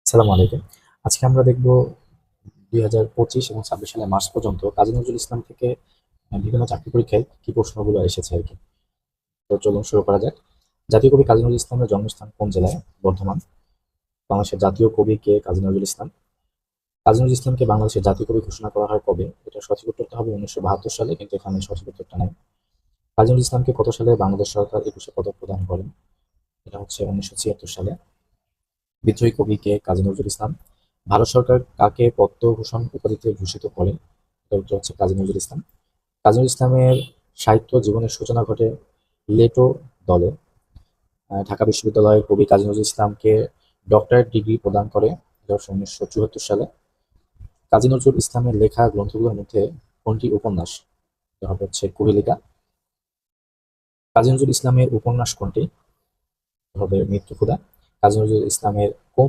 আসসালামু আলাইকুম। আজকে আমরা দেখব ২০২৫ এবং ২৬ সালের মার্চ পর্যন্ত কাজী নজরুল ইসলাম থেকে বিভিন্ন চাকরি পরীক্ষায় কি প্রশ্নগুলো এসেছে আরকি। তো চলুন শুরু করা যাক। জাতীয় কবি কাজী নজরুল ইসলামের জন্মস্থান কোন জেলায়? বর্ধমান। বাংলাদেশের জাতীয় কবি কে? কাজী নজরুল ইসলাম। কাজী নজরুল ইসলামকে বাংলাদেশের জাতীয় কবি ঘোষণা করা হয় কবে? এটা সঠিক উত্তরটা হবে ১৯৭২ সালে, কিন্তু এখানে সঠিক উত্তরটা নাই। কাজী নজরুল ইসলামকে কত সালে বাংলাদেশ সরকার একুশে পদক প্রদান করেন? এটা হচ্ছে ১৯৭৬ সালে। বিদ্রোহী কবি কে? কাজী নজরুল ইসলাম। ভারত সরকার কাকে পদ্মভূষণ উপাধিতে ভূষিত করেন? এটা উত্তর হচ্ছে কাজী নজরুল ইসলাম। কাজী নজরুল ইসলামের সাহিত্য জীবনের সূচনা ঘটে লেটো দলে। ঢাকা বিশ্ববিদ্যালয়ের কবি কাজী নজরুল ইসলামকে ডক্টরেট ডিগ্রি প্রদান করে ১৯৭৪ সালে। কাজী নজরুল ইসলামের লেখা গ্রন্থগুলোর মধ্যে কোনটি উপন্যাস? এটা হবে হচ্ছে কুহেলিকা। কাজী নজরুল ইসলামের উপন্যাস কোনটি? এটা হবে মৃত্যুক্ষুধা। কাজী নজরুল ইসলামের কোন